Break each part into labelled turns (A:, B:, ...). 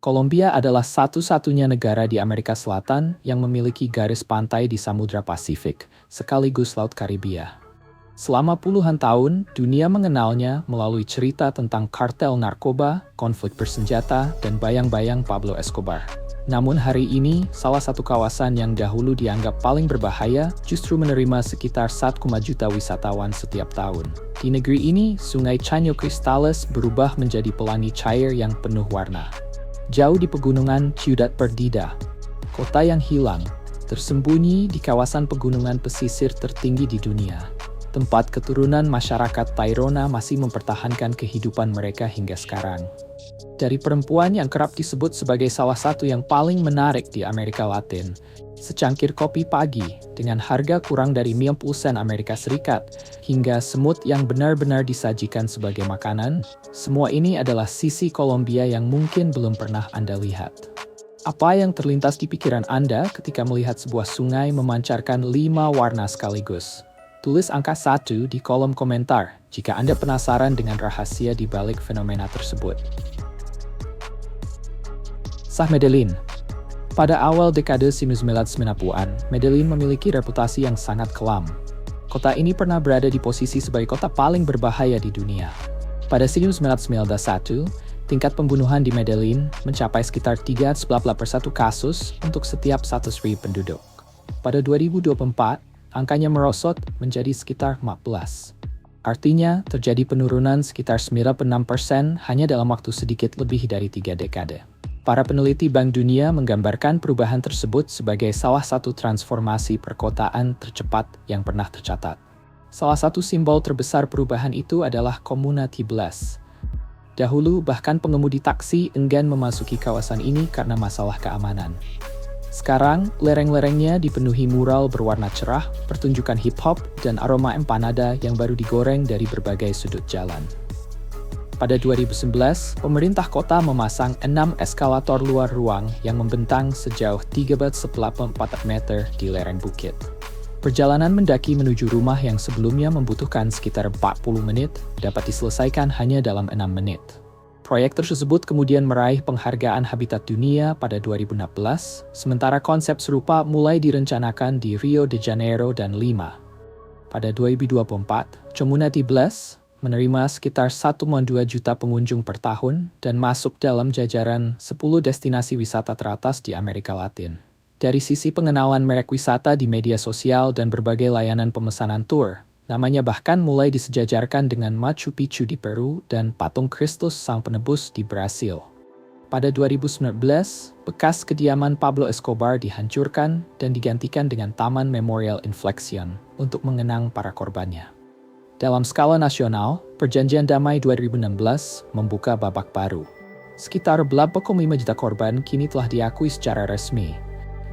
A: Kolombia adalah satu-satunya negara di Amerika Selatan yang memiliki garis pantai di Samudra Pasifik, sekaligus Laut Karibia. Selama puluhan tahun, dunia mengenalnya melalui cerita tentang kartel narkoba, konflik bersenjata, dan bayang-bayang Pablo Escobar. Namun hari ini, salah satu kawasan yang dahulu dianggap paling berbahaya justru menerima sekitar 1,1 juta wisatawan setiap tahun. Di negeri ini, Sungai Caño Cristales berubah menjadi pelangi cair yang penuh warna. Jauh di pegunungan Ciudad Perdida, kota yang hilang, tersembunyi di kawasan pegunungan pesisir tertinggi di dunia. Tempat keturunan masyarakat Tairona masih mempertahankan kehidupan mereka hingga sekarang. Dari perempuan yang kerap disebut sebagai salah satu yang paling menarik di Amerika Latin, secangkir kopi pagi dengan harga kurang dari 90 sen Amerika Serikat, hingga semut yang benar-benar disajikan sebagai makanan, semua ini adalah sisi Kolombia yang mungkin belum pernah Anda lihat. Apa yang terlintas di pikiran Anda ketika melihat sebuah sungai memancarkan 5 warna sekaligus? Tulis angka 1 di kolom komentar jika Anda penasaran dengan rahasia di balik fenomena tersebut. Sah Medellin. Pada awal dekade 1990-an, Medellin memiliki reputasi yang sangat kelam. Kota ini pernah berada di posisi sebagai kota paling berbahaya di dunia. Pada 1991, tingkat pembunuhan di Medellin mencapai sekitar 381 kasus untuk setiap 100.000 penduduk. Pada 2024, angkanya merosot menjadi sekitar 14. Artinya, terjadi penurunan sekitar 96% hanya dalam waktu sedikit lebih dari 3 dekade. Para peneliti Bank Dunia menggambarkan perubahan tersebut sebagai salah satu transformasi perkotaan tercepat yang pernah tercatat. Salah satu simbol terbesar perubahan itu adalah Comuna 13. Dahulu, bahkan pengemudi taksi enggan memasuki kawasan ini karena masalah keamanan. Sekarang, lereng-lerengnya dipenuhi mural berwarna cerah, pertunjukan hip-hop, dan aroma empanada yang baru digoreng dari berbagai sudut jalan. Pada 2011, pemerintah kota memasang 6 eskalator luar ruang yang membentang sejauh 3,4 meter di lereng bukit. Perjalanan mendaki menuju rumah yang sebelumnya membutuhkan sekitar 40 menit dapat diselesaikan hanya dalam 6 menit. Proyek tersebut kemudian meraih penghargaan Habitat Dunia pada 2016, sementara konsep serupa mulai direncanakan di Rio de Janeiro dan Lima. Pada 2024, Comuna 13 menerima sekitar 1,2 juta pengunjung per tahun dan masuk dalam jajaran 10 destinasi wisata teratas di Amerika Latin. Dari sisi pengenalan merek wisata di media sosial dan berbagai layanan pemesanan tur, namanya bahkan mulai disejajarkan dengan Machu Picchu di Peru dan patung Kristus Sang Penebus di Brasil. Pada 2019, bekas kediaman Pablo Escobar dihancurkan dan digantikan dengan Taman Memorial Inflexion untuk mengenang para korbannya. Dalam skala nasional, Perjanjian Damai 2016 membuka babak baru. Sekitar 8,5 juta korban kini telah diakui secara resmi.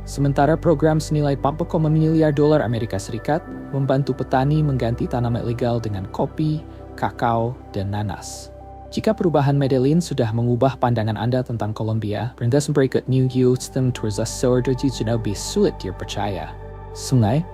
A: Sementara program senilai 4,5 miliar dolar Amerika Serikat membantu petani mengganti tanaman ilegal dengan kopi, kakao, dan nanas. Jika perubahan Medellin sudah mengubah pandangan Anda tentang Kolombia, berdasarkan berikut New System Tours Sordo lebih sulit dipercaya. Sungai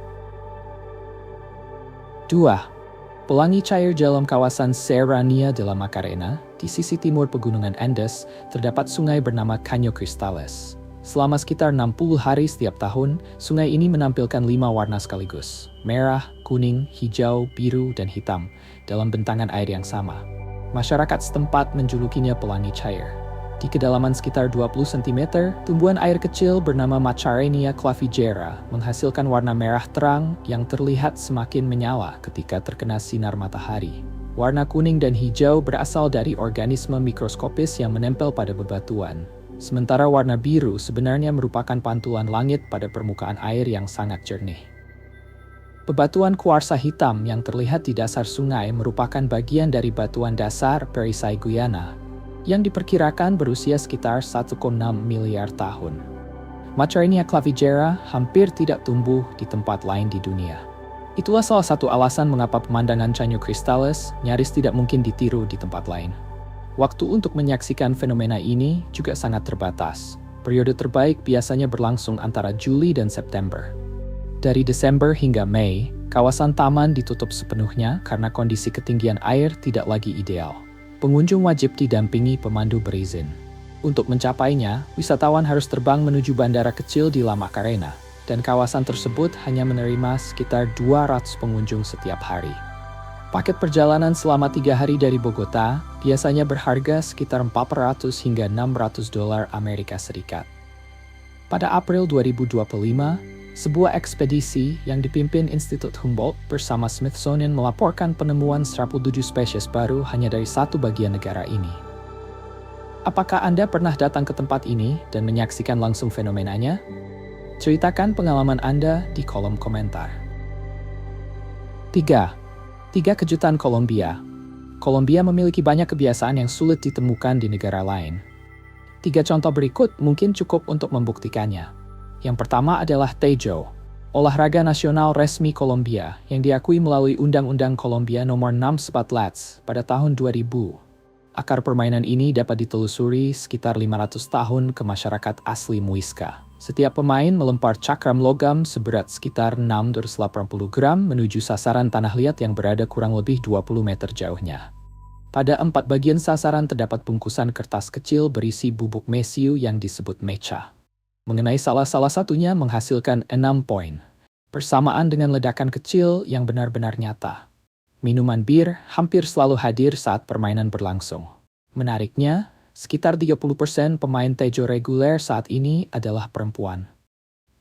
A: 2. Pelangi cair dalam kawasan Serranía de la Macarena, di sisi timur pegunungan Andes, terdapat sungai bernama Caño Cristales. Selama sekitar 60 hari setiap tahun, sungai ini menampilkan 5 warna sekaligus, merah, kuning, hijau, biru, dan hitam, dalam bentangan air yang sama. Masyarakat setempat menjulukinya pelangi cair. Di kedalaman sekitar 20 cm, tumbuhan air kecil bernama Macarenia clavigera menghasilkan warna merah terang yang terlihat semakin menyala ketika terkena sinar matahari. Warna kuning dan hijau berasal dari organisme mikroskopis yang menempel pada bebatuan. Sementara warna biru sebenarnya merupakan pantulan langit pada permukaan air yang sangat jernih. Bebatuan kuarsa hitam yang terlihat di dasar sungai merupakan bagian dari batuan dasar Perisai Guyana, yang diperkirakan berusia sekitar 1,6 miliar tahun. Macarenia clavigera hampir tidak tumbuh di tempat lain di dunia. Itulah salah satu alasan mengapa pemandangan Caño Cristales nyaris tidak mungkin ditiru di tempat lain. Waktu untuk menyaksikan fenomena ini juga sangat terbatas. Periode terbaik biasanya berlangsung antara Juli dan September. Dari Desember hingga Mei, kawasan taman ditutup sepenuhnya karena kondisi ketinggian air tidak lagi ideal. Pengunjung wajib didampingi pemandu berizin. Untuk mencapainya, wisatawan harus terbang menuju bandara kecil di La Macarena, dan kawasan tersebut hanya menerima sekitar 200 pengunjung setiap hari. Paket perjalanan selama 3 hari dari Bogota biasanya berharga sekitar 400 hingga 600 dolar Amerika Serikat. Pada April 2025, sebuah ekspedisi yang dipimpin Institut Humboldt bersama Smithsonian melaporkan penemuan 17 spesies baru hanya dari satu bagian negara ini. Apakah Anda pernah datang ke tempat ini dan menyaksikan langsung fenomenanya? Ceritakan pengalaman Anda di kolom komentar. 3. Kejutan Kolombia. Kolombia memiliki banyak kebiasaan yang sulit ditemukan di negara lain. 3 contoh berikut mungkin cukup untuk membuktikannya. Yang pertama adalah Tejo, olahraga nasional resmi Kolombia yang diakui melalui Undang-Undang Kolombia Nomor 614 pada tahun 2000. Akar permainan ini dapat ditelusuri sekitar 500 tahun ke masyarakat asli Muisca. Setiap pemain melempar cakram logam seberat sekitar 680 gram menuju sasaran tanah liat yang berada kurang lebih 20 meter jauhnya. Pada 4 bagian sasaran terdapat bungkusan kertas kecil berisi bubuk mesiu yang disebut mecha. Mengenai salah satunya menghasilkan 6 poin, bersamaan dengan ledakan kecil yang benar-benar nyata. Minuman bir hampir selalu hadir saat permainan berlangsung. Menariknya, sekitar 30% pemain Tejo reguler saat ini adalah perempuan.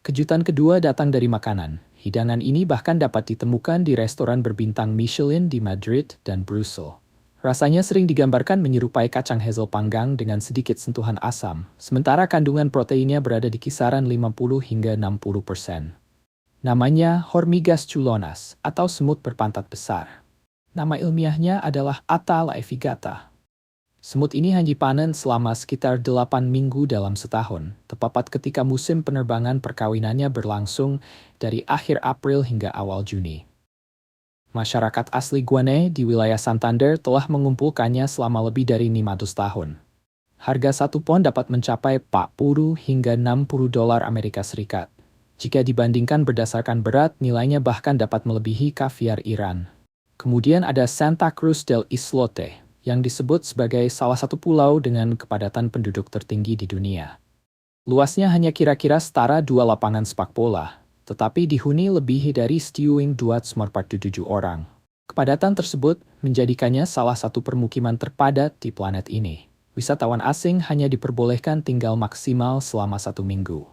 A: Kejutan kedua datang dari makanan. Hidangan ini bahkan dapat ditemukan di restoran berbintang Michelin di Madrid dan Brussels. Rasanya sering digambarkan menyerupai kacang hazel panggang dengan sedikit sentuhan asam, sementara kandungan proteinnya berada di kisaran 50 hingga 60%. Namanya Hormigas chulonas atau semut berpantat besar. Nama ilmiahnya adalah Atta laevigata. Semut ini hanya dipanen selama sekitar 8 minggu dalam setahun, tepat ketika musim penerbangan perkawinannya berlangsung dari akhir April hingga awal Juni. Masyarakat asli Guane di wilayah Santander telah mengumpulkannya selama lebih dari 500 tahun. Harga 1 pon dapat mencapai 40 hingga 60 dolar Amerika Serikat. Jika dibandingkan berdasarkan berat, nilainya bahkan dapat melebihi kaviar Iran. Kemudian ada Santa Cruz del Islote, yang disebut sebagai salah satu pulau dengan kepadatan penduduk tertinggi di dunia. Luasnya hanya kira-kira setara 2 lapangan sepak bola, tetapi dihuni lebih dari 247 orang. Kepadatan tersebut menjadikannya salah satu permukiman terpadat di planet ini. Wisatawan asing hanya diperbolehkan tinggal maksimal selama 1 minggu.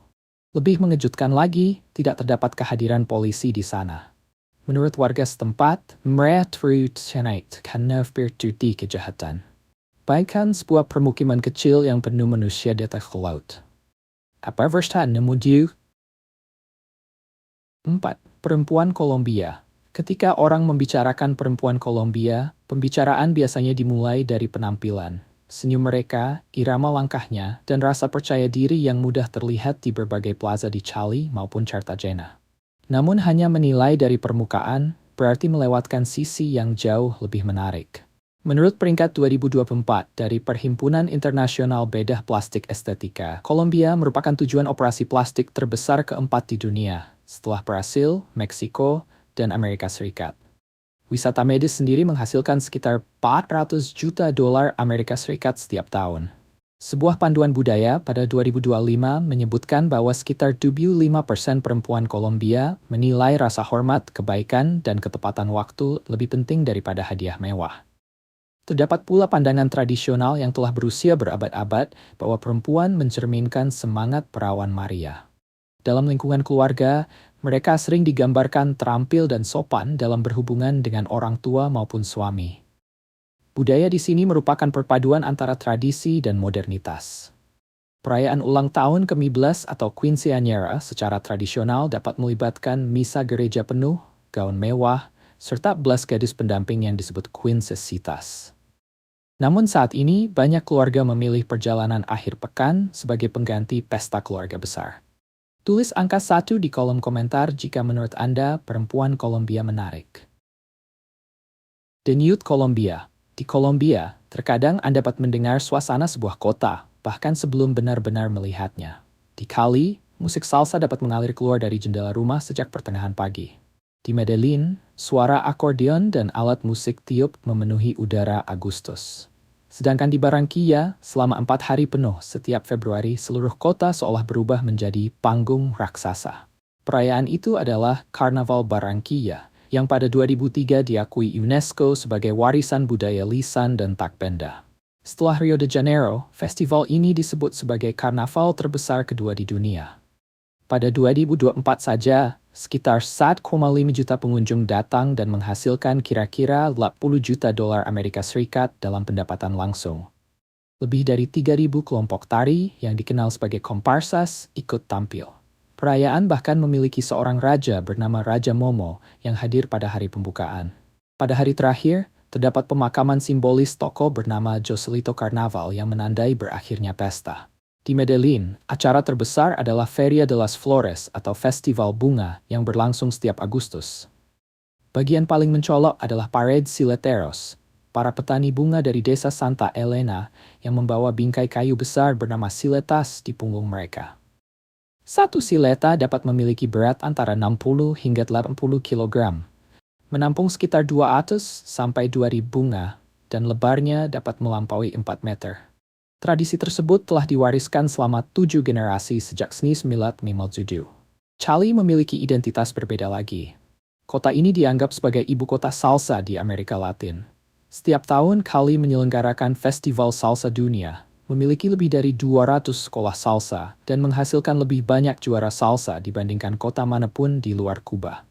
A: Lebih mengejutkan lagi, tidak terdapat kehadiran polisi di sana. Menurut warga setempat, mereka terkait karena bertuti kejahatan. Bahkan sebuah permukiman kecil yang penuh manusia di atas laut. Apa versta nemu? 4. Perempuan Kolombia. Ketika orang membicarakan perempuan Kolombia, pembicaraan biasanya dimulai dari penampilan, senyum mereka, irama langkahnya, dan rasa percaya diri yang mudah terlihat di berbagai plaza di Cali maupun Cartagena. Namun hanya menilai dari permukaan, berarti melewatkan sisi yang jauh lebih menarik. Menurut peringkat 2024 dari Perhimpunan Internasional Bedah Plastik Estetika, Kolombia merupakan tujuan operasi plastik terbesar keempat di dunia, setelah Brasil, Meksiko, dan Amerika Serikat. Wisata medis sendiri menghasilkan sekitar 400 juta dolar Amerika Serikat setiap tahun. Sebuah panduan budaya pada 2025 menyebutkan bahwa sekitar 75% perempuan Kolombia menilai rasa hormat, kebaikan, dan ketepatan waktu lebih penting daripada hadiah mewah. Terdapat pula pandangan tradisional yang telah berusia berabad-abad bahwa perempuan mencerminkan semangat perawan Maria. Dalam lingkungan keluarga, mereka sering digambarkan terampil dan sopan dalam berhubungan dengan orang tua maupun suami. Budaya di sini merupakan perpaduan antara tradisi dan modernitas. Perayaan ulang tahun ke-15 atau quinceañera secara tradisional dapat melibatkan misa gereja penuh, gaun mewah, serta 11 gadis pendamping yang disebut quinceañeras. Namun saat ini, banyak keluarga memilih perjalanan akhir pekan sebagai pengganti pesta keluarga besar. Tulis angka 1 di kolom komentar jika menurut Anda perempuan Kolombia menarik. Denyut Kolombia. Di Kolombia, terkadang Anda dapat mendengar suasana sebuah kota, bahkan sebelum benar-benar melihatnya. Di Cali, musik salsa dapat mengalir keluar dari jendela rumah sejak pertengahan pagi. Di Medellin, suara akordeon dan alat musik tiup memenuhi udara Agustus. Sedangkan di Barranquilla, selama 4 hari penuh setiap Februari, seluruh kota seolah berubah menjadi panggung raksasa. Perayaan itu adalah Karnaval Barranquilla, yang pada 2003 diakui UNESCO sebagai warisan budaya lisan dan takbenda. Setelah Rio de Janeiro, festival ini disebut sebagai karnaval terbesar kedua di dunia. Pada 2024 saja, sekitar 1,5 juta pengunjung datang dan menghasilkan kira-kira 80 juta dolar Amerika Serikat dalam pendapatan langsung. Lebih dari 3.000 kelompok tari yang dikenal sebagai komparsas ikut tampil. Perayaan bahkan memiliki seorang raja bernama Raja Momo yang hadir pada hari pembukaan. Pada hari terakhir, terdapat pemakaman simbolis tokoh bernama Joselito Carnaval yang menandai berakhirnya pesta. Di Medellin, acara terbesar adalah Feria de las Flores atau Festival Bunga yang berlangsung setiap Agustus. Bagian paling mencolok adalah Parade Sileteros, para petani bunga dari desa Santa Elena yang membawa bingkai kayu besar bernama siletas di punggung mereka. Satu sileta dapat memiliki berat antara 60 hingga 80 kg, menampung sekitar 200 sampai 2.000 bunga, dan lebarnya dapat melampaui 4 meter. Tradisi tersebut telah diwariskan selama 7 generasi sejak 1957. Cali memiliki identitas berbeda lagi. Kota ini dianggap sebagai ibu kota salsa di Amerika Latin. Setiap tahun Cali menyelenggarakan Festival Salsa Dunia, memiliki lebih dari 200 sekolah salsa, dan menghasilkan lebih banyak juara salsa dibandingkan kota manapun di luar Kuba.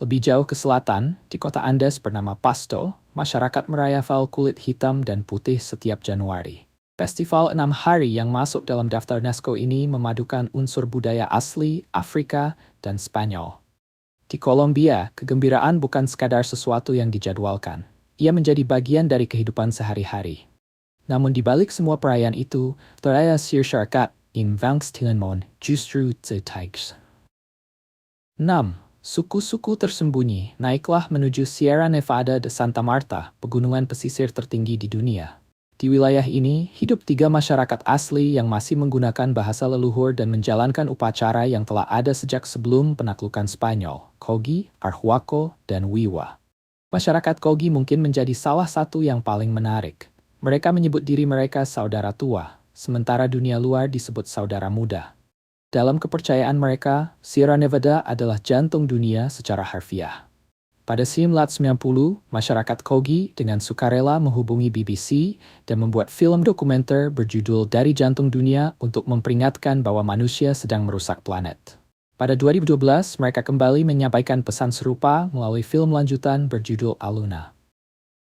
A: Lebih jauh ke selatan, di kota Andes bernama Pasto, masyarakat merayap kulit hitam dan putih setiap Januari. Festival 6 hari yang masuk dalam daftar UNESCO ini memadukan unsur budaya asli, Afrika, dan Spanyol. Di Kolombia, kegembiraan bukan sekadar sesuatu yang dijadwalkan. Ia menjadi bagian dari kehidupan sehari-hari. Namun di balik semua perayaan itu, terdapat masyarakat yang Vangstilanmon justru tertaigs. 6. Suku-suku tersembunyi. Naiklah menuju Sierra Nevada de Santa Marta, pegunungan pesisir tertinggi di dunia. Di wilayah ini, hidup 3 masyarakat asli yang masih menggunakan bahasa leluhur dan menjalankan upacara yang telah ada sejak sebelum penaklukan Spanyol, Kogi, Arhuaco, dan Wiwa. Masyarakat Kogi mungkin menjadi salah satu yang paling menarik. Mereka menyebut diri mereka saudara tua, sementara dunia luar disebut saudara muda. Dalam kepercayaan mereka, Sierra Nevada adalah jantung dunia secara harfiah. Pada 1990, masyarakat Kogi dengan sukarela menghubungi BBC dan membuat film dokumenter berjudul Dari Jantung Dunia untuk memperingatkan bahwa manusia sedang merusak planet. Pada 2012, mereka kembali menyampaikan pesan serupa melalui film lanjutan berjudul Aluna.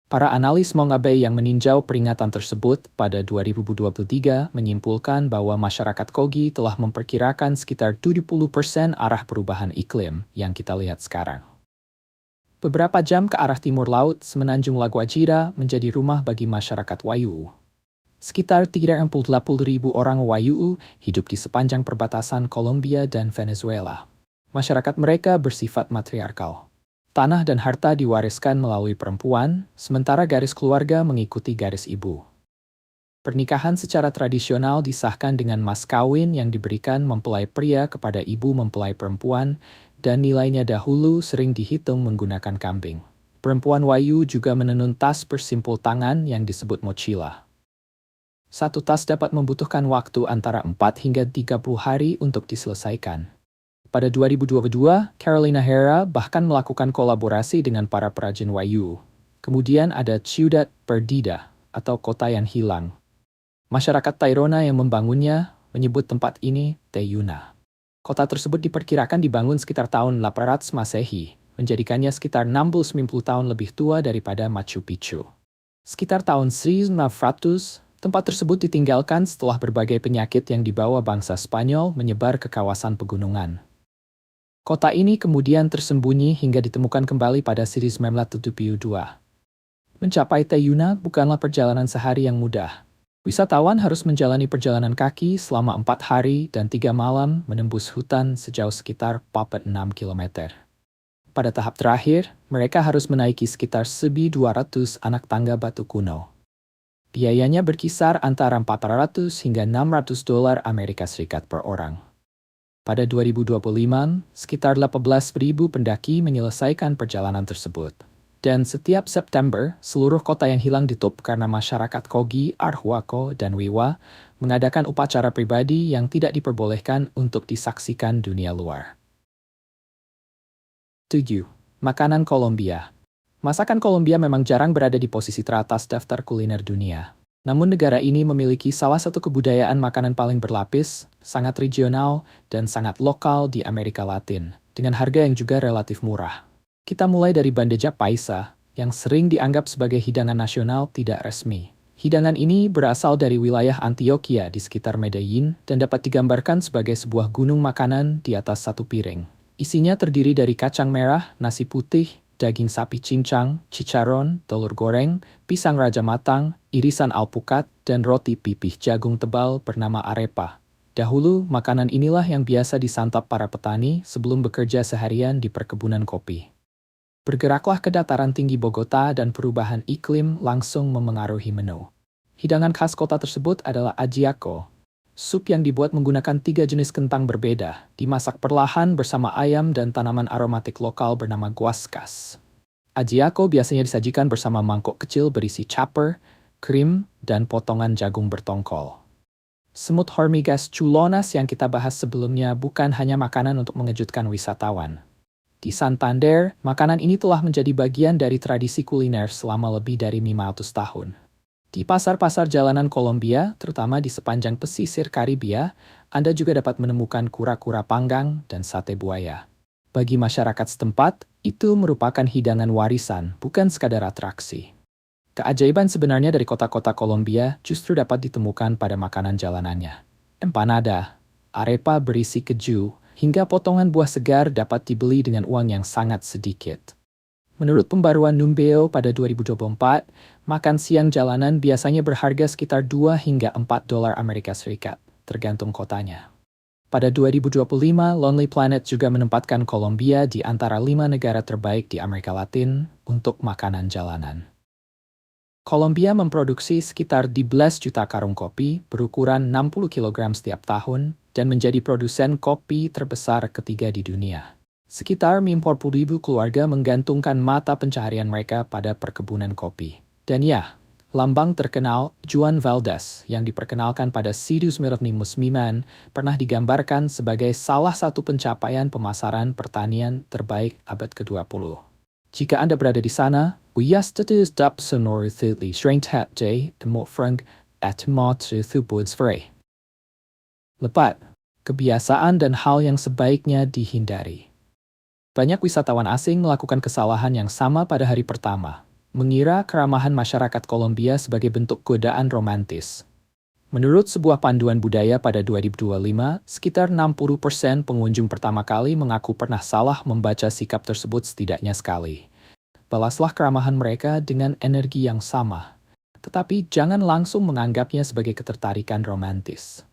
A: Para analis Mongabay yang meninjau peringatan tersebut pada 2023 menyimpulkan bahwa masyarakat Kogi telah memperkirakan sekitar 70% arah perubahan iklim yang kita lihat sekarang. Beberapa jam ke arah timur laut, semenanjung Lago Ajira menjadi rumah bagi masyarakat Wayuu. Sekitar 340.000 orang Wayuu hidup di sepanjang perbatasan Kolombia dan Venezuela. Masyarakat mereka bersifat matriarkal. Tanah dan harta diwariskan melalui perempuan, sementara garis keluarga mengikuti garis ibu. Pernikahan secara tradisional disahkan dengan mas kawin yang diberikan mempelai pria kepada ibu mempelai perempuan, dan nilainya dahulu sering dihitung menggunakan kambing. Perempuan Wayuu juga menenun tas bersimpul tangan yang disebut mochila. Satu tas dapat membutuhkan waktu antara 4 hingga 30 hari untuk diselesaikan. Pada 2022, Carolina Herrera bahkan melakukan kolaborasi dengan para perajin Wayuu. Kemudian ada Ciudad Perdida, atau kota yang hilang. Masyarakat Tairona yang membangunnya menyebut tempat ini Teyuna. Kota tersebut diperkirakan dibangun sekitar tahun 800 Masehi, menjadikannya sekitar 60-90 tahun lebih tua daripada Machu Picchu. Sekitar tahun 1900, tempat tersebut ditinggalkan setelah berbagai penyakit yang dibawa bangsa Spanyol menyebar ke kawasan pegunungan. Kota ini kemudian tersembunyi hingga ditemukan kembali pada 1972. Mencapai Teyuna bukanlah perjalanan sehari yang mudah. Wisatawan harus menjalani perjalanan kaki selama 4 hari dan 3 malam menembus hutan sejauh sekitar 46 km. Pada tahap terakhir, mereka harus menaiki sekitar 1.200 anak tangga batu kuno. Biayanya berkisar antara 400 hingga 600 dolar Amerika Serikat per orang. Pada 2025, sekitar 18.000 pendaki menyelesaikan perjalanan tersebut. Dan setiap September, seluruh kota yang hilang ditutup karena masyarakat Kogi, Arhuako, dan Wiwa mengadakan upacara pribadi yang tidak diperbolehkan untuk disaksikan dunia luar. 7. Makanan Kolombia. Masakan Kolombia memang jarang berada di posisi teratas daftar kuliner dunia. Namun negara ini memiliki salah satu kebudayaan makanan paling berlapis, sangat regional, dan sangat lokal di Amerika Latin, dengan harga yang juga relatif murah. Kita mulai dari bandeja paisa, yang sering dianggap sebagai hidangan nasional tidak resmi. Hidangan ini berasal dari wilayah Antioquia di sekitar Medellin dan dapat digambarkan sebagai sebuah gunung makanan di atas satu piring. Isinya terdiri dari kacang merah, nasi putih, daging sapi cincang, cicaron, telur goreng, pisang raja matang, irisan alpukat, dan roti pipih jagung tebal bernama arepa. Dahulu, makanan inilah yang biasa disantap para petani sebelum bekerja seharian di perkebunan kopi. Bergeraklah ke dataran tinggi Bogota dan perubahan iklim langsung memengaruhi menu. Hidangan khas kota tersebut adalah ajiaco, sup yang dibuat menggunakan 3 jenis kentang berbeda, dimasak perlahan bersama ayam dan tanaman aromatik lokal bernama guascas. Ajiaco biasanya disajikan bersama mangkok kecil berisi caper, krim, dan potongan jagung bertongkol. Semut hormigas chulonas yang kita bahas sebelumnya bukan hanya makanan untuk mengejutkan wisatawan. Di Santander, makanan ini telah menjadi bagian dari tradisi kuliner selama lebih dari 500 tahun. Di pasar-pasar jalanan Kolombia, terutama di sepanjang pesisir Karibia, Anda juga dapat menemukan kura-kura panggang dan sate buaya. Bagi masyarakat setempat, itu merupakan hidangan warisan, bukan sekadar atraksi. Keajaiban sebenarnya dari kota-kota Kolombia justru dapat ditemukan pada makanan jalanannya. Empanada, arepa berisi keju, hingga potongan buah segar dapat dibeli dengan uang yang sangat sedikit. Menurut pembaruan Numbeo pada 2024, makan siang jalanan biasanya berharga sekitar 2 hingga 4 dolar Amerika Serikat, tergantung kotanya. Pada 2025, Lonely Planet juga menempatkan Kolombia di antara 5 negara terbaik di Amerika Latin untuk makanan jalanan. Kolombia memproduksi sekitar 12 juta karung kopi berukuran 60 kg setiap tahun dan menjadi produsen kopi terbesar ketiga di dunia. Sekitar 40.000 keluarga menggantungkan mata pencaharian mereka pada perkebunan kopi. Dan ya, lambang terkenal Juan Valdez yang diperkenalkan pada Sidus Mirni Musliman pernah digambarkan sebagai salah satu pencapaian pemasaran pertanian terbaik abad ke-20. Jika Anda berada di sana, Wiyastatus dap sonorithy strength hat day the motfrang at mot thubudsfrey. Lepat, kebiasaan dan hal yang sebaiknya dihindari. Banyak wisatawan asing melakukan kesalahan yang sama pada hari pertama, mengira keramahan masyarakat Kolombia sebagai bentuk godaan romantis. Menurut sebuah panduan budaya pada 2025, sekitar 60% pengunjung pertama kali mengaku pernah salah membaca sikap tersebut setidaknya sekali. Balaslah keramahan mereka dengan energi yang sama, tetapi jangan langsung menganggapnya sebagai ketertarikan romantis.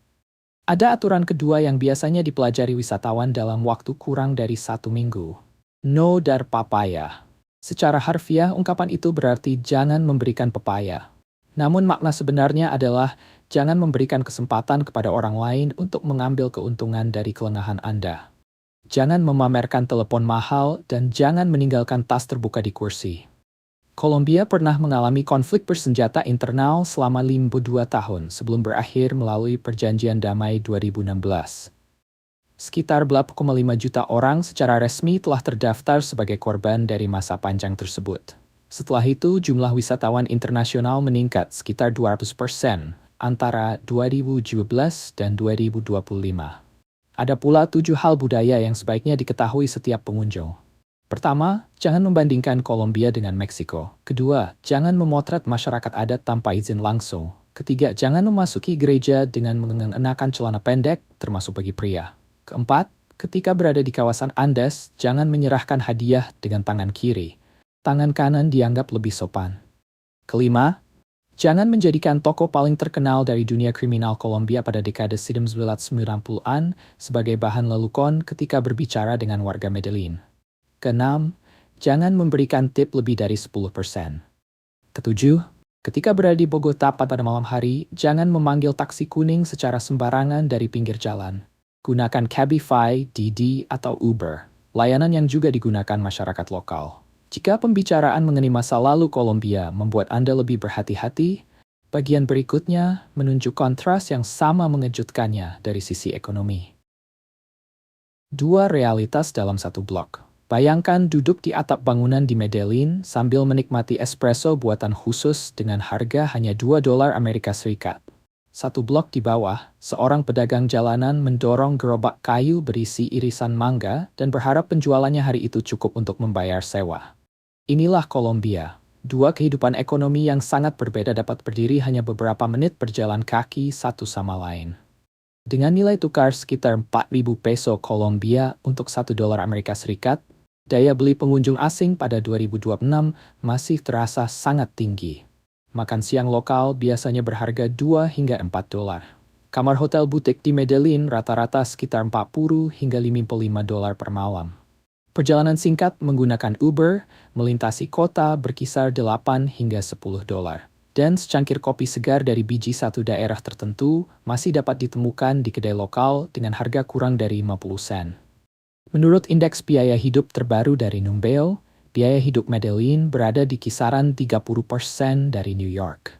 A: Ada aturan kedua yang biasanya dipelajari wisatawan dalam waktu kurang dari 1 minggu. No dar papaya. Secara harfiah, ungkapan itu berarti jangan memberikan pepaya. Namun makna sebenarnya adalah jangan memberikan kesempatan kepada orang lain untuk mengambil keuntungan dari kelengahan Anda. Jangan memamerkan telepon mahal dan jangan meninggalkan tas terbuka di kursi. Kolombia pernah mengalami konflik bersenjata internal selama 52 tahun sebelum berakhir melalui Perjanjian Damai 2016. Sekitar 8,5 juta orang secara resmi telah terdaftar sebagai korban dari masa panjang tersebut. Setelah itu, jumlah wisatawan internasional meningkat sekitar 200% antara 2017 dan 2025. Ada pula 7 hal budaya yang sebaiknya diketahui setiap pengunjung. Pertama, jangan membandingkan Kolombia dengan Meksiko. Kedua, jangan memotret masyarakat adat tanpa izin langsung. Ketiga, jangan memasuki gereja dengan mengenakan celana pendek, termasuk bagi pria. Keempat, ketika berada di kawasan Andes, jangan menyerahkan hadiah dengan tangan kiri. Tangan kanan dianggap lebih sopan. Kelima, jangan menjadikan toko paling terkenal dari dunia kriminal Kolombia pada dekade 1990-an sebagai bahan lelukon ketika berbicara dengan warga Medellin. Keenam, jangan memberikan tip lebih dari 10%. Ketujuh, ketika berada di Bogota pada malam hari, jangan memanggil taksi kuning secara sembarangan dari pinggir jalan. Gunakan Cabify, Didi, atau Uber, layanan yang juga digunakan masyarakat lokal. Jika pembicaraan mengenai masa lalu Kolombia membuat Anda lebih berhati-hati, bagian berikutnya menunjuk kontras yang sama mengejutkannya dari sisi ekonomi. Dua realitas dalam satu blok. Bayangkan duduk di atap bangunan di Medellin sambil menikmati espresso buatan khusus dengan harga hanya $2 Amerika Serikat. Satu blok di bawah, seorang pedagang jalanan mendorong gerobak kayu berisi irisan mangga dan berharap penjualannya hari itu cukup untuk membayar sewa. Inilah Kolombia. Dua kehidupan ekonomi yang sangat berbeda dapat berdiri hanya beberapa menit berjalan kaki satu sama lain. Dengan nilai tukar sekitar 4.000 peso Kolombia untuk $1 Amerika Serikat, daya beli pengunjung asing pada 2026 masih terasa sangat tinggi. Makan siang lokal biasanya berharga $2 hingga $4. Kamar hotel butik di Medellin rata-rata sekitar $40 hingga $55 per malam. Perjalanan singkat menggunakan Uber melintasi kota berkisar $8 hingga $10. Dan secangkir kopi segar dari biji satu daerah tertentu masih dapat ditemukan di kedai lokal dengan harga kurang dari 50 sen. Menurut indeks biaya hidup terbaru dari Numbeo, biaya hidup Medellin berada di kisaran 30% dari New York.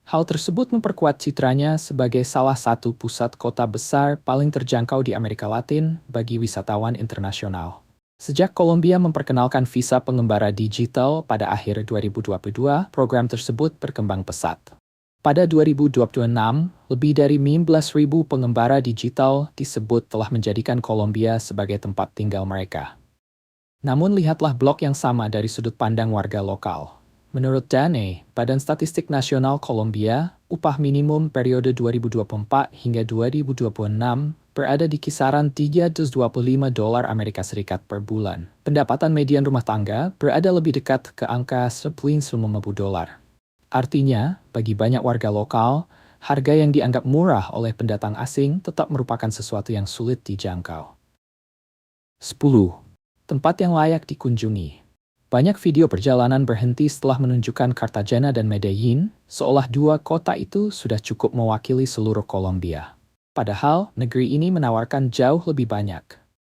A: Hal tersebut memperkuat citranya sebagai salah satu pusat kota besar paling terjangkau di Amerika Latin bagi wisatawan internasional. Sejak Kolombia memperkenalkan visa pengembara digital pada akhir 2022, program tersebut berkembang pesat. Pada 2026, lebih dari 15.000 pengembara digital disebut telah menjadikan Kolombia sebagai tempat tinggal mereka. Namun lihatlah blok yang sama dari sudut pandang warga lokal. Menurut DANE, Badan Statistik Nasional Kolombia, upah minimum periode 2024 hingga 2026 berada di kisaran $325 Amerika Serikat per bulan. Pendapatan median rumah tangga berada lebih dekat ke angka $10.50. Artinya, bagi banyak warga lokal, harga yang dianggap murah oleh pendatang asing tetap merupakan sesuatu yang sulit dijangkau. 10. Tempat yang layak dikunjungi. Banyak video perjalanan berhenti setelah menunjukkan Cartagena dan Medellin, seolah dua kota itu sudah cukup mewakili seluruh Kolombia. Padahal, negeri ini menawarkan jauh lebih banyak.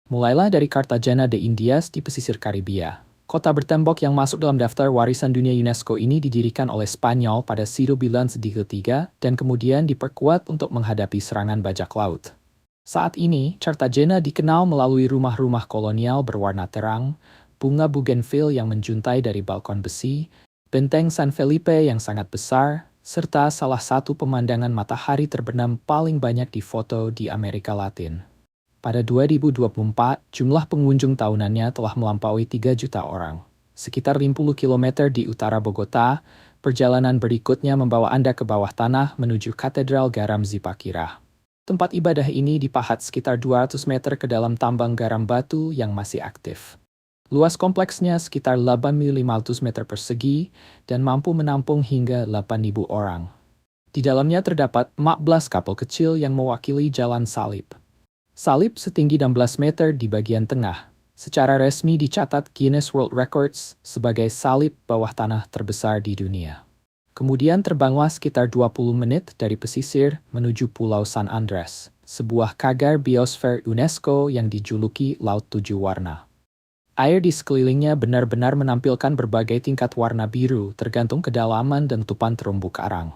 A: Mulailah dari Cartagena de Indias di pesisir Karibia. Kota bertembok yang masuk dalam daftar warisan dunia UNESCO ini didirikan oleh Spanyol pada siglo III dan kemudian diperkuat untuk menghadapi serangan bajak laut. Saat ini, Cartagena dikenal melalui rumah-rumah kolonial berwarna terang, bunga bougainville yang menjuntai dari balkon besi, benteng San Felipe yang sangat besar, serta salah satu pemandangan matahari terbenam paling banyak difoto di Amerika Latin. Pada 2024, jumlah pengunjung tahunannya telah melampaui 3 juta orang. Sekitar 50 km di utara Bogota, perjalanan berikutnya membawa Anda ke bawah tanah menuju Katedral Garam Zipaquirá. Tempat ibadah ini dipahat sekitar 200 meter ke dalam tambang garam batu yang masih aktif. Luas kompleksnya sekitar 8.500 meter persegi dan mampu menampung hingga 8.000 orang. Di dalamnya terdapat 14 kapel kecil yang mewakili jalan salib. Salib setinggi 16 meter di bagian tengah, secara resmi dicatat Guinness World Records sebagai salib bawah tanah terbesar di dunia. Kemudian terbanglah sekitar 20 menit dari pesisir menuju Pulau San Andres, sebuah cagar biosfer UNESCO yang dijuluki Laut Tujuh Warna. Air di sekelilingnya benar-benar menampilkan berbagai tingkat warna biru tergantung kedalaman dan tupan terumbu karang.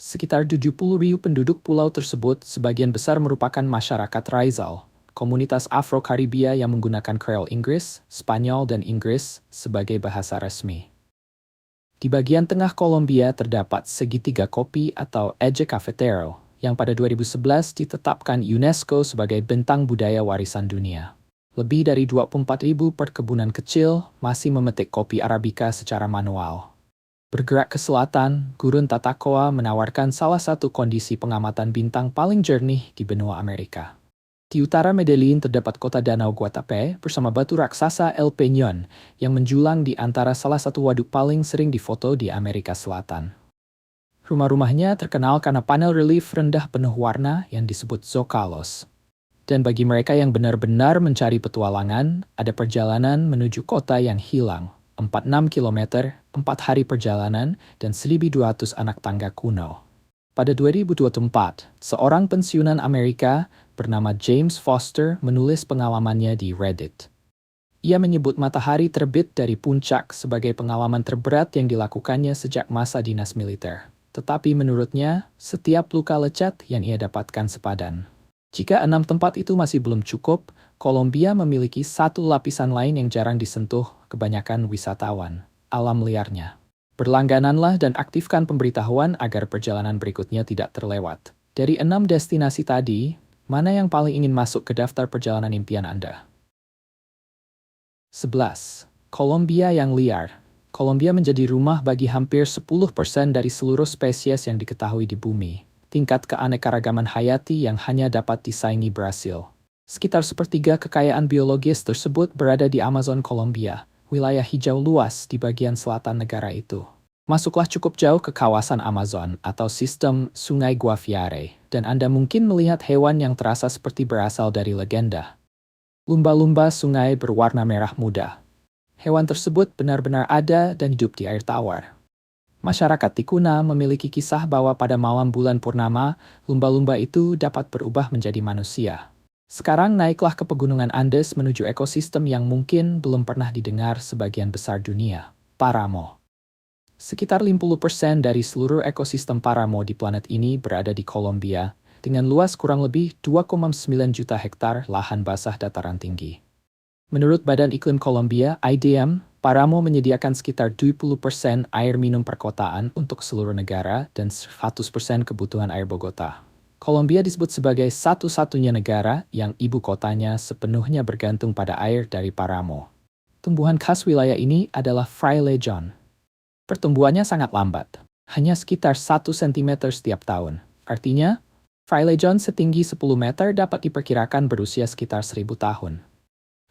A: Sekitar 70.000 penduduk pulau tersebut sebagian besar merupakan masyarakat Raizal, komunitas Afro-Karibia yang menggunakan Creole Inggris, Spanyol, dan Inggris sebagai bahasa resmi. Di bagian tengah Kolombia terdapat segitiga kopi atau Eje Cafetero, yang pada 2011 ditetapkan UNESCO sebagai bentang budaya warisan dunia. Lebih dari 24.000 perkebunan kecil masih memetik kopi Arabica secara manual. Bergerak ke selatan, Gurun Tatacoa menawarkan salah satu kondisi pengamatan bintang paling jernih di benua Amerika. Di utara Medellin terdapat kota Danau Guatapé bersama batu raksasa El Peñón yang menjulang di antara salah satu waduk paling sering difoto di Amerika Selatan. Rumah-rumahnya terkenal karena panel relief rendah penuh warna yang disebut zócalos. Dan bagi mereka yang benar-benar mencari petualangan, ada perjalanan menuju kota yang hilang, 46 km, 4 hari perjalanan, dan 1.200 anak tangga kuno. Pada 2024, seorang pensiunan Amerika bernama James Foster menulis pengalamannya di Reddit. Ia menyebut matahari terbit dari puncak sebagai pengalaman terberat yang dilakukannya sejak masa dinas militer. Tetapi menurutnya, setiap luka lecet yang ia dapatkan sepadan. Jika 6 tempat itu masih belum cukup, Kolombia memiliki satu lapisan lain yang jarang disentuh kebanyakan wisatawan, alam liarnya. Berlanggananlah dan aktifkan pemberitahuan agar perjalanan berikutnya tidak terlewat. Dari 6 destinasi tadi, mana yang paling ingin masuk ke daftar perjalanan impian Anda? 11. Kolombia yang liar. Kolombia menjadi rumah bagi hampir 10% dari seluruh spesies yang diketahui di bumi. Tingkat keanekaragaman hayati yang hanya dapat disaingi Brasil. Sekitar sepertiga kekayaan biologis tersebut berada di Amazon Kolombia, wilayah hijau luas di bagian selatan negara itu. Masuklah cukup jauh ke kawasan Amazon atau sistem Sungai Guaviare, dan Anda mungkin melihat hewan yang terasa seperti berasal dari legenda. Lumba-lumba sungai berwarna merah muda. Hewan tersebut benar-benar ada dan hidup di air tawar. Masyarakat Tikuna memiliki kisah bahwa pada malam bulan purnama, lumba-lumba itu dapat berubah menjadi manusia. Sekarang naiklah ke pegunungan Andes menuju ekosistem yang mungkin belum pernah didengar sebagian besar dunia, Paramo. Sekitar 50% dari seluruh ekosistem Paramo di planet ini berada di Kolombia, dengan luas kurang lebih 2,9 juta hektar lahan basah dataran tinggi. Menurut Badan Iklim Kolombia, IDM, Paramo menyediakan sekitar 20% air minum perkotaan untuk seluruh negara dan 100% kebutuhan air Bogota. Kolombia disebut sebagai satu-satunya negara yang ibu kotanya sepenuhnya bergantung pada air dari Paramo. Tumbuhan khas wilayah ini adalah Frailejon. Pertumbuhannya sangat lambat, hanya sekitar 1 cm setiap tahun. Artinya, Frailejon setinggi 10 meter dapat diperkirakan berusia sekitar 1000 tahun.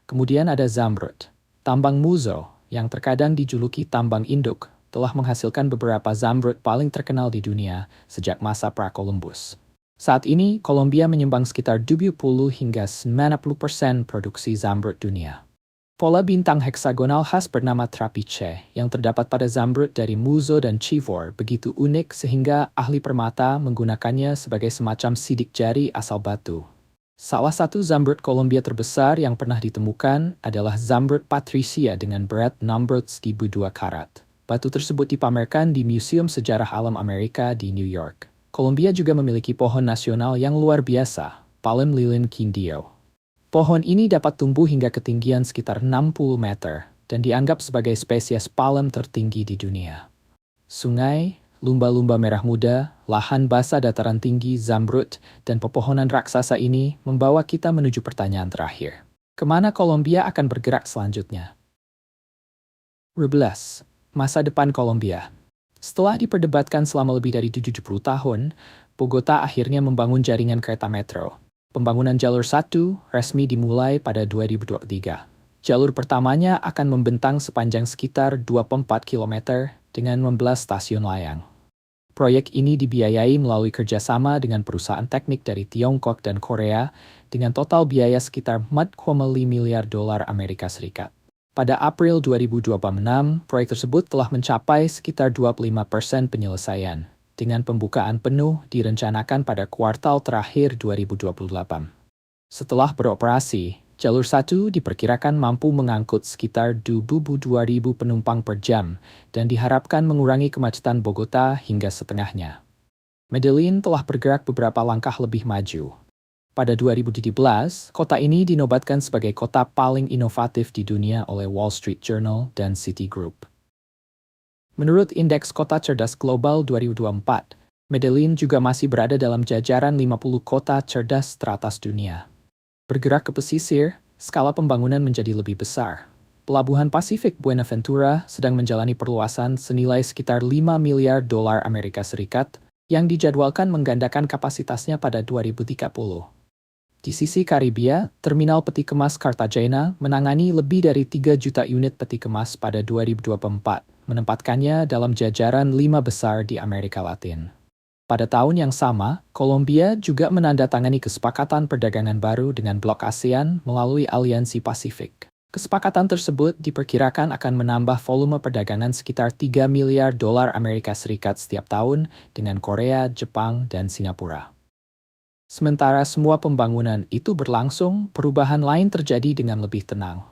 A: Kemudian ada zamrud. Tambang Muzo, yang terkadang dijuluki tambang induk, telah menghasilkan beberapa zamrud paling terkenal di dunia sejak masa pra-Columbus. Saat ini, Kolombia menyumbang sekitar 70 hingga 90% produksi zamrud dunia. Pola bintang heksagonal khas bernama trapiche yang terdapat pada zamrud dari Muzo dan Chivor begitu unik sehingga ahli permata menggunakannya sebagai semacam sidik jari asal batu. Salah satu zamrud Kolombia terbesar yang pernah ditemukan adalah zamrud Patricia dengan berat 16.002 karat. Batu tersebut dipamerkan di Museum Sejarah Alam Amerika di New York. Kolombia juga memiliki pohon nasional yang luar biasa, Palm lilin quindio. Pohon ini dapat tumbuh hingga ketinggian sekitar 60 meter dan dianggap sebagai spesies palem tertinggi di dunia. Sungai, lumba-lumba merah muda, lahan basah dataran tinggi, zamrud, dan pepohonan raksasa ini membawa kita menuju pertanyaan terakhir. Kemana Kolombia akan bergerak selanjutnya? 12. Masa depan Kolombia. Setelah diperdebatkan selama lebih dari 70 tahun, Bogota akhirnya membangun jaringan kereta metro. Pembangunan jalur 1 resmi dimulai pada 2023. Jalur pertamanya akan membentang sepanjang sekitar 24 km dengan 16 stasiun layang. Proyek ini dibiayai melalui kerjasama dengan perusahaan teknik dari Tiongkok dan Korea dengan total biaya sekitar 4,5 miliar dolar Amerika Serikat. Pada April 2026, proyek tersebut telah mencapai sekitar 25% penyelesaian, dengan pembukaan penuh direncanakan pada kuartal terakhir 2028. Setelah beroperasi, jalur 1 diperkirakan mampu mengangkut sekitar 22.000 penumpang per jam dan diharapkan mengurangi kemacetan Bogota hingga setengahnya. Medellin telah bergerak beberapa langkah lebih maju. Pada 2017, kota ini dinobatkan sebagai kota paling inovatif di dunia oleh Wall Street Journal dan Citigroup. Menurut Indeks Kota Cerdas Global 2024, Medellin juga masih berada dalam jajaran 50 kota cerdas teratas dunia. Bergerak ke pesisir, skala pembangunan menjadi lebih besar. Pelabuhan Pasifik Buenaventura sedang menjalani perluasan senilai sekitar 5 miliar dolar Amerika Serikat yang dijadwalkan menggandakan kapasitasnya pada 2030. Di sisi Karibia, terminal peti kemas Cartagena menangani lebih dari 3 juta unit peti kemas pada 2024, menempatkannya dalam jajaran 5 besar di Amerika Latin. Pada tahun yang sama, Kolombia juga menandatangani kesepakatan perdagangan baru dengan Blok ASEAN melalui Aliansi Pasifik. Kesepakatan tersebut diperkirakan akan menambah volume perdagangan sekitar 3 miliar dolar Amerika Serikat setiap tahun dengan Korea, Jepang, dan Singapura. Sementara semua pembangunan itu berlangsung, perubahan lain terjadi dengan lebih tenang.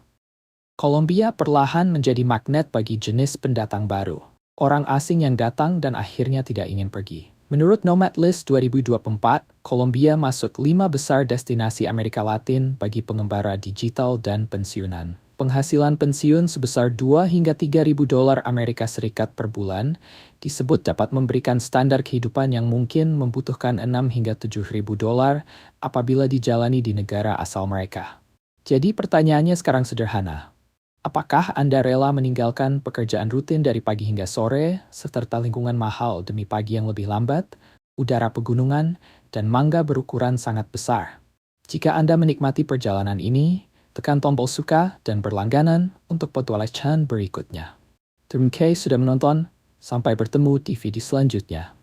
A: Kolombia perlahan menjadi magnet bagi jenis pendatang baru. Orang asing yang datang dan akhirnya tidak ingin pergi. Menurut Nomad List 2024, Kolombia masuk 5 besar destinasi Amerika Latin bagi pengembara digital dan pensiunan. Penghasilan pensiun sebesar 2 hingga 3.000 dolar Amerika Serikat per bulan disebut dapat memberikan standar kehidupan yang mungkin membutuhkan 6 hingga 7.000 dolar apabila dijalani di negara asal mereka. Jadi pertanyaannya sekarang sederhana. Apakah Anda rela meninggalkan pekerjaan rutin dari pagi hingga sore, serta lingkungan mahal demi pagi yang lebih lambat, udara pegunungan, dan mangga berukuran sangat besar? Jika Anda menikmati perjalanan ini, tekan tombol suka dan berlangganan untuk petualangan berikutnya. Terima kasih sudah menonton, sampai bertemu di video selanjutnya.